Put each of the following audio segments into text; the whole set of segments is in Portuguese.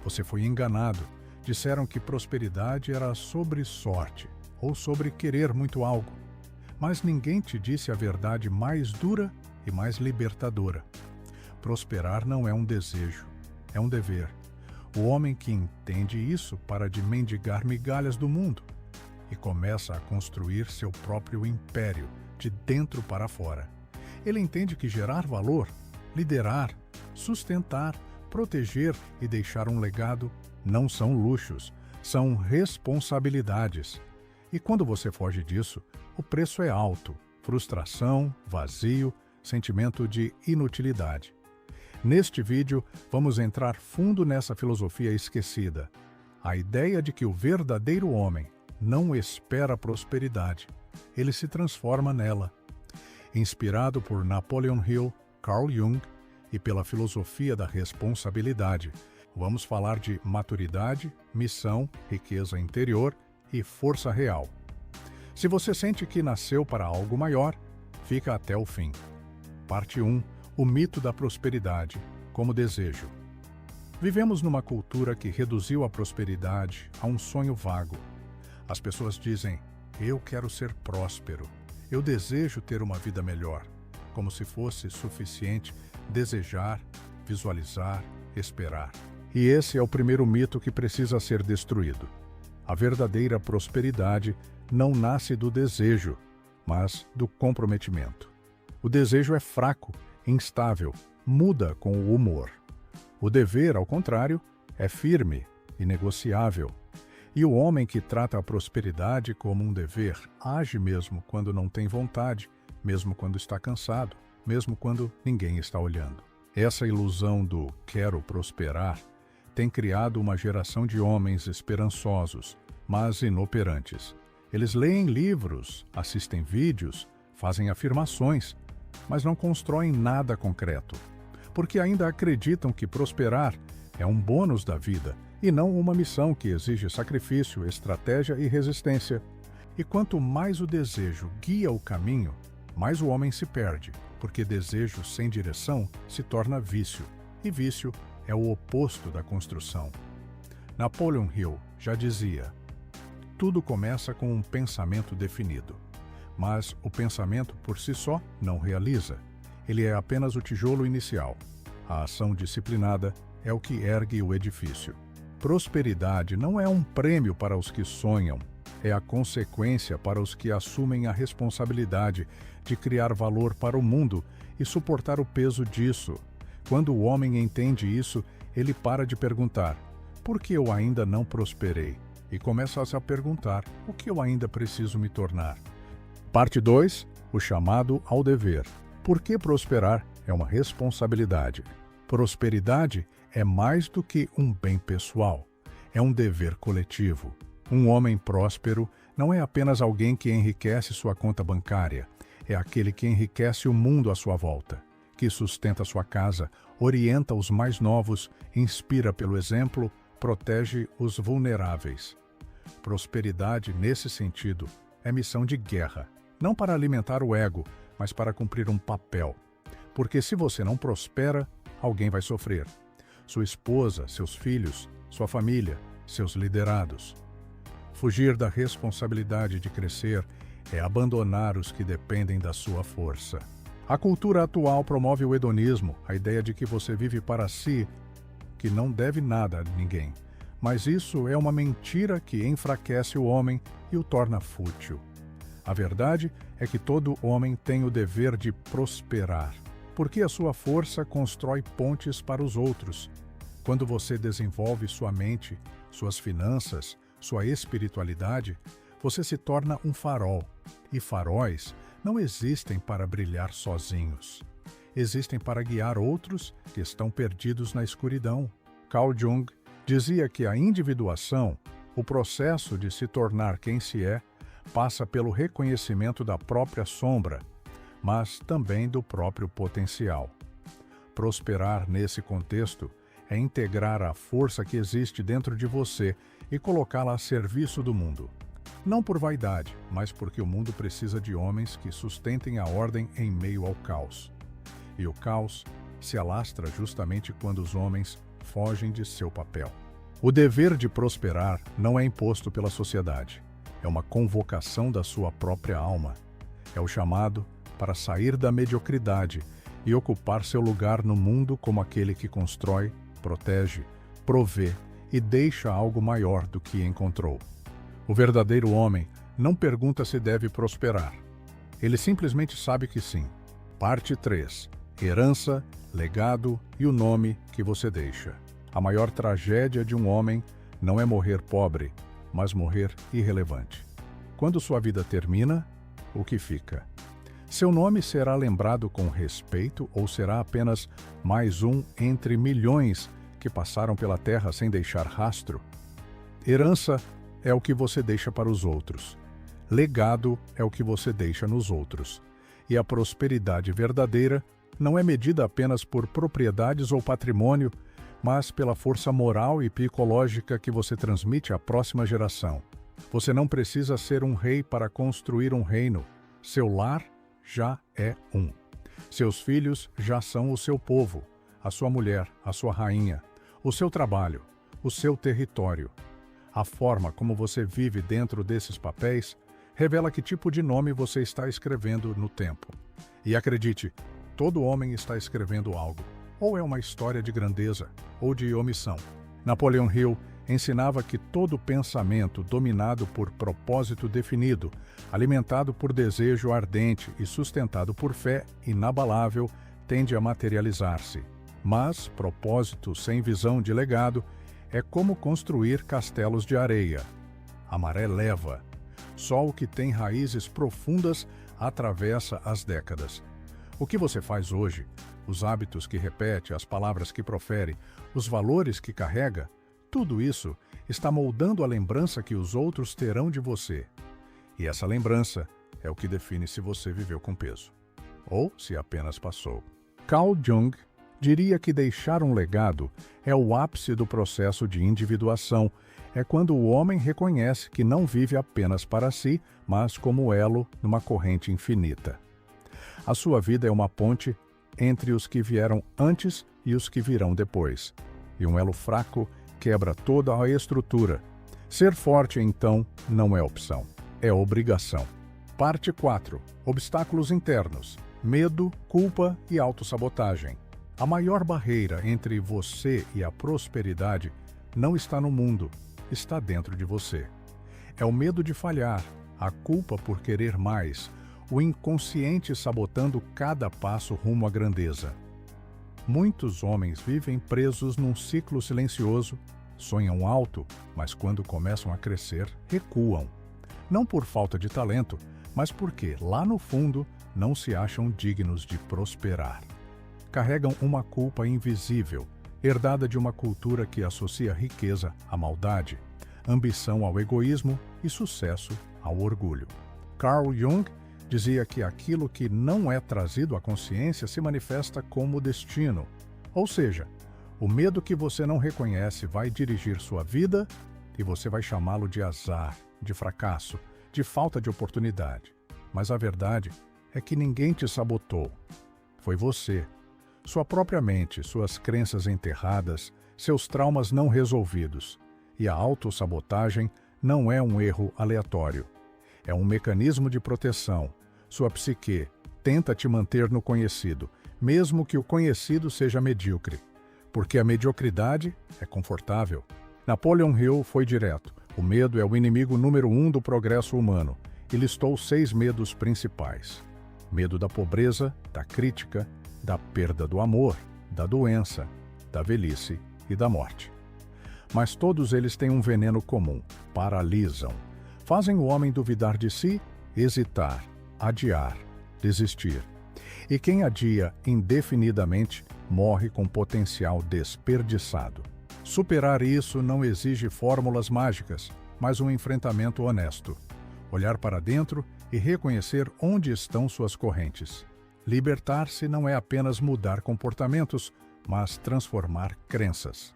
Você foi enganado. Disseram que prosperidade era sobre sorte ou sobre querer muito algo. Mas ninguém te disse a verdade mais dura e mais libertadora. Prosperar não é um desejo, é um dever. O homem que entende isso para de mendigar migalhas do mundo e começa a construir seu próprio império de dentro para fora. Ele entende que gerar valor, liderar, sustentar, proteger e deixar um legado não são luxos, são responsabilidades. E quando você foge disso, o preço é alto: frustração, vazio, sentimento de inutilidade. Neste vídeo, vamos entrar fundo nessa filosofia esquecida. A ideia de que o verdadeiro homem não espera a prosperidade, ele se transforma nela. Inspirado por Napoleon Hill, Carl Jung e pela filosofia da responsabilidade, vamos falar de maturidade, missão, riqueza interior e força real. Se você sente que nasceu para algo maior, fica até o fim. Parte 1. O mito da prosperidade como desejo. Vivemos numa cultura que reduziu a prosperidade a um sonho vago. As pessoas dizem: eu quero ser próspero, eu desejo ter uma vida melhor, como se fosse suficiente desejar, visualizar, esperar. E esse é o primeiro mito que precisa ser destruído. A verdadeira prosperidade não nasce do desejo, mas do comprometimento. O desejo é fraco, instável, muda com o humor. O dever, ao contrário, é firme, inegociável. E o homem que trata a prosperidade como um dever age mesmo quando não tem vontade, mesmo quando está cansado, mesmo quando ninguém está olhando. Essa ilusão do quero prosperar tem criado uma geração de homens esperançosos, mas inoperantes. Eles leem livros, assistem vídeos, fazem afirmações, mas não constroem nada concreto, porque ainda acreditam que prosperar é um bônus da vida e não uma missão que exige sacrifício, estratégia e resistência. E quanto mais o desejo guia o caminho, mais o homem se perde, porque desejo sem direção se torna vício, e vício é o oposto da construção. Napoleon Hill já dizia: tudo começa com um pensamento definido. Mas o pensamento por si só não realiza. Ele é apenas o tijolo inicial. A ação disciplinada é o que ergue o edifício. Prosperidade não é um prêmio para os que sonham, é a consequência para os que assumem a responsabilidade de criar valor para o mundo e suportar o peso disso. Quando o homem entende isso, ele para de perguntar: por que eu ainda não prosperei? E começa a se perguntar: o que eu ainda preciso me tornar? Parte 2. O chamado ao dever. Por que prosperar é uma responsabilidade? Prosperidade é mais do que um bem pessoal. É um dever coletivo. Um homem próspero não é apenas alguém que enriquece sua conta bancária. É aquele que enriquece o mundo à sua volta, que sustenta sua casa, orienta os mais novos, inspira pelo exemplo, protege os vulneráveis. Prosperidade, nesse sentido, é missão de guerra. Não para alimentar o ego, mas para cumprir um papel. Porque se você não prospera, alguém vai sofrer. Sua esposa, seus filhos, sua família, seus liderados. Fugir da responsabilidade de crescer é abandonar os que dependem da sua força. A cultura atual promove o hedonismo, a ideia de que você vive para si, que não deve nada a ninguém. Mas isso é uma mentira que enfraquece o homem e o torna fútil. A verdade é que todo homem tem o dever de prosperar, porque a sua força constrói pontes para os outros. Quando você desenvolve sua mente, suas finanças, sua espiritualidade, você se torna um farol. E faróis não existem para brilhar sozinhos. Existem para guiar outros que estão perdidos na escuridão. Carl Jung dizia que a individuação, o processo de se tornar quem se é, passa pelo reconhecimento da própria sombra, mas também do próprio potencial. Prosperar nesse contexto é integrar a força que existe dentro de você e colocá-la a serviço do mundo. Não por vaidade, mas porque o mundo precisa de homens que sustentem a ordem em meio ao caos. E o caos se alastra justamente quando os homens fogem de seu papel. O dever de prosperar não é imposto pela sociedade. É uma convocação da sua própria alma. É o chamado para sair da mediocridade e ocupar seu lugar no mundo como aquele que constrói, protege, provê e deixa algo maior do que encontrou. O verdadeiro homem não pergunta se deve prosperar. Ele simplesmente sabe que sim. Parte 3. Herança, legado e o nome que você deixa. A maior tragédia de um homem não é morrer pobre, mas morrer irrelevante. Quando sua vida termina, o que fica? Seu nome será lembrado com respeito ou será apenas mais um entre milhões que passaram pela terra sem deixar rastro? Herança é o que você deixa para os outros. Legado é o que você deixa nos outros. E a prosperidade verdadeira não é medida apenas por propriedades ou patrimônio, mas pela força moral e psicológica que você transmite à próxima geração. Você não precisa ser um rei para construir um reino. Seu lar já é um. Seus filhos já são o seu povo, a sua mulher, a sua rainha, o seu trabalho, o seu território. A forma como você vive dentro desses papéis revela que tipo de nome você está escrevendo no tempo. E acredite, todo homem está escrevendo algo. Ou é uma história de grandeza, ou de omissão. Napoleon Hill ensinava que todo pensamento dominado por propósito definido, alimentado por desejo ardente e sustentado por fé inabalável, tende a materializar-se. Mas propósito sem visão de legado é como construir castelos de areia. A maré leva. Só o que tem raízes profundas atravessa as décadas. O que você faz hoje, os hábitos que repete, as palavras que profere, os valores que carrega, tudo isso está moldando a lembrança que os outros terão de você. E essa lembrança é o que define se você viveu com peso, ou se apenas passou. Carl Jung diria que deixar um legado é o ápice do processo de individuação, é quando o homem reconhece que não vive apenas para si, mas como elo numa corrente infinita. A sua vida é uma ponte entre os que vieram antes e os que virão depois. E um elo fraco quebra toda a estrutura. Ser forte, então, não é opção, é obrigação. Parte 4. Obstáculos internos. Medo, culpa e autossabotagem. A maior barreira entre você e a prosperidade não está no mundo, está dentro de você. É o medo de falhar, a culpa por querer mais, o inconsciente sabotando cada passo rumo à grandeza. Muitos homens vivem presos num ciclo silencioso, sonham alto, mas quando começam a crescer, recuam. Não por falta de talento, mas porque, lá no fundo, não se acham dignos de prosperar. Carregam uma culpa invisível, herdada de uma cultura que associa riqueza à maldade, ambição ao egoísmo e sucesso ao orgulho. Carl Jung dizia que aquilo que não é trazido à consciência se manifesta como destino. Ou seja, o medo que você não reconhece vai dirigir sua vida e você vai chamá-lo de azar, de fracasso, de falta de oportunidade. Mas a verdade é que ninguém te sabotou. Foi você. Sua própria mente, suas crenças enterradas, seus traumas não resolvidos. E a autossabotagem não é um erro aleatório. É um mecanismo de proteção. Sua psique tenta te manter no conhecido, mesmo que o conhecido seja medíocre. Porque a mediocridade é confortável. Napoleon Hill foi direto. O medo é o inimigo número 1 do progresso humano. E listou 6 medos principais. Medo da pobreza, da crítica, da perda do amor, da doença, da velhice e da morte. Mas todos eles têm um veneno comum: paralisam. Fazem o homem duvidar de si, hesitar, adiar, desistir. E quem adia indefinidamente morre com potencial desperdiçado. Superar isso não exige fórmulas mágicas, mas um enfrentamento honesto. Olhar para dentro e reconhecer onde estão suas correntes. Libertar-se não é apenas mudar comportamentos, mas transformar crenças.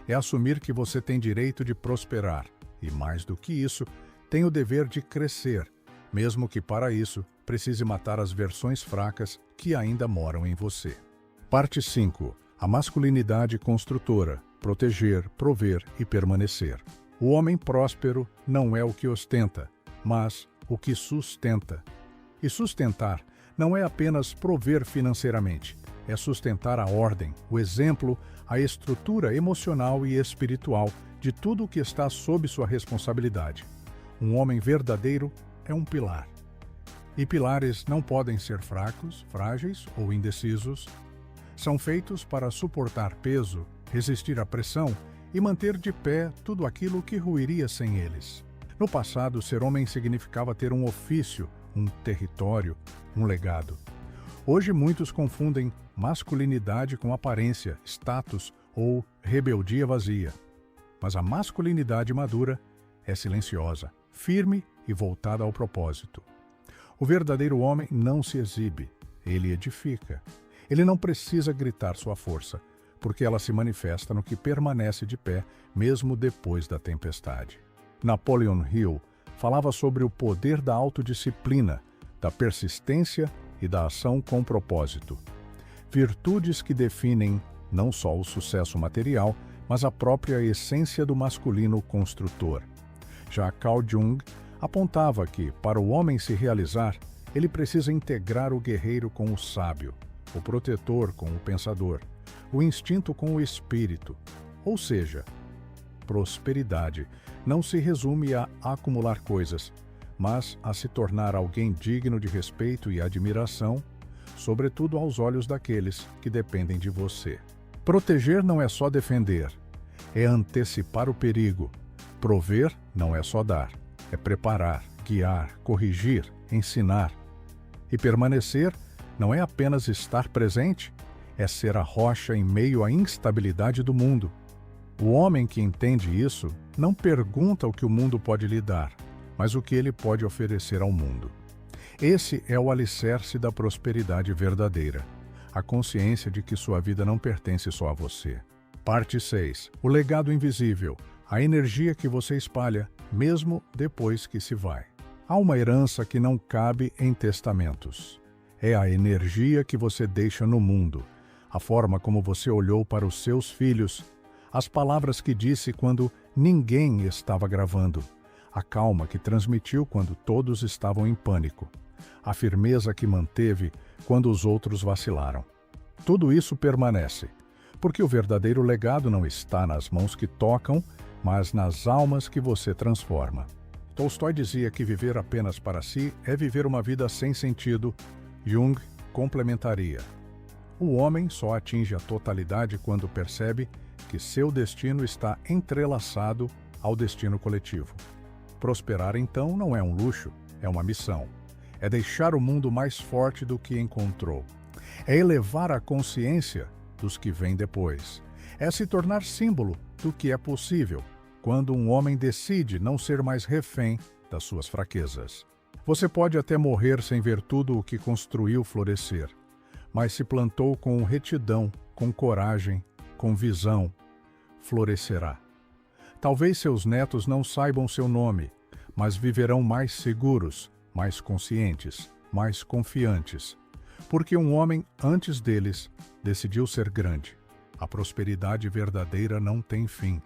É assumir que você tem direito de prosperar e, mais do que isso, tem o dever de crescer, mesmo que para isso precise matar as versões fracas que ainda moram em você. Parte 5. A masculinidade construtora. proteger, prover e permanecer. O homem próspero não é o que ostenta, mas o que sustenta. E sustentar não é apenas prover financeiramente, é sustentar a ordem, o exemplo, a estrutura emocional e espiritual de tudo o que está sob sua responsabilidade. Um homem verdadeiro é um pilar. E pilares não podem ser fracos, frágeis ou indecisos. São feitos para suportar peso, resistir à pressão e manter de pé tudo aquilo que ruiria sem eles. No passado, ser homem significava ter um ofício, um território, um legado. Hoje muitos confundem masculinidade com aparência, status ou rebeldia vazia. Mas a masculinidade madura é silenciosa, firme e voltada ao propósito. O verdadeiro homem não se exibe, ele edifica. Ele não precisa gritar sua força, porque ela se manifesta no que permanece de pé, mesmo depois da tempestade. Napoleon Hill falava sobre o poder da autodisciplina, da persistência e da ação com propósito. Virtudes que definem não só o sucesso material, mas a própria essência do masculino construtor. Já Carl Jung apontava que, para o homem se realizar, ele precisa integrar o guerreiro com o sábio, o protetor com o pensador, o instinto com o espírito. Ou seja, prosperidade não se resume a acumular coisas, mas a se tornar alguém digno de respeito e admiração, sobretudo aos olhos daqueles que dependem de você. Proteger não é só defender, é antecipar o perigo. Prover não é só dar, é preparar, guiar, corrigir, ensinar. E permanecer não é apenas estar presente, é ser a rocha em meio à instabilidade do mundo. O homem que entende isso não pergunta o que o mundo pode lhe dar, mas o que ele pode oferecer ao mundo. Esse é o alicerce da prosperidade verdadeira, a consciência de que sua vida não pertence só a você. Parte 6. O legado invisível, a energia que você espalha, mesmo depois que se vai. Há uma herança que não cabe em testamentos. É a energia que você deixa no mundo, a forma como você olhou para os seus filhos, as palavras que disse quando ninguém estava gravando, a calma que transmitiu quando todos estavam em pânico, a firmeza que manteve quando os outros vacilaram. Tudo isso permanece, porque o verdadeiro legado não está nas mãos que tocam, mas nas almas que você transforma. Tolstói dizia que viver apenas para si é viver uma vida sem sentido. Jung complementaria: o homem só atinge a totalidade quando percebe que seu destino está entrelaçado ao destino coletivo. Prosperar, então, não é um luxo, é uma missão. É deixar o mundo mais forte do que encontrou. É elevar a consciência dos que vêm depois. É se tornar símbolo do que é possível quando um homem decide não ser mais refém das suas fraquezas. Você pode até morrer sem ver tudo o que construiu florescer, mas se plantou com retidão, com coragem, com visão, florescerá. Talvez seus netos não saibam seu nome, mas viverão mais seguros, mais conscientes, mais confiantes, porque um homem antes deles decidiu ser grande. A prosperidade verdadeira não tem fim,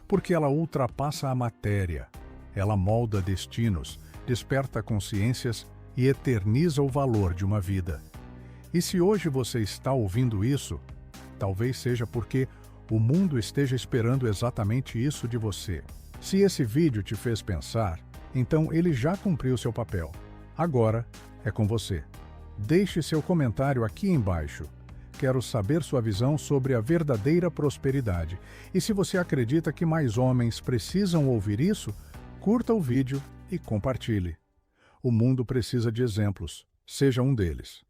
porque ela ultrapassa a matéria, ela molda destinos, desperta consciências e eterniza o valor de uma vida. E se hoje você está ouvindo isso, talvez seja porque o mundo esteja esperando exatamente isso de você. Se esse vídeo te fez pensar, então ele já cumpriu seu papel. Agora é com você. Deixe seu comentário aqui embaixo. Quero saber sua visão sobre a verdadeira prosperidade. E se você acredita que mais homens precisam ouvir isso, curta o vídeo e compartilhe. O mundo precisa de exemplos. Seja um deles.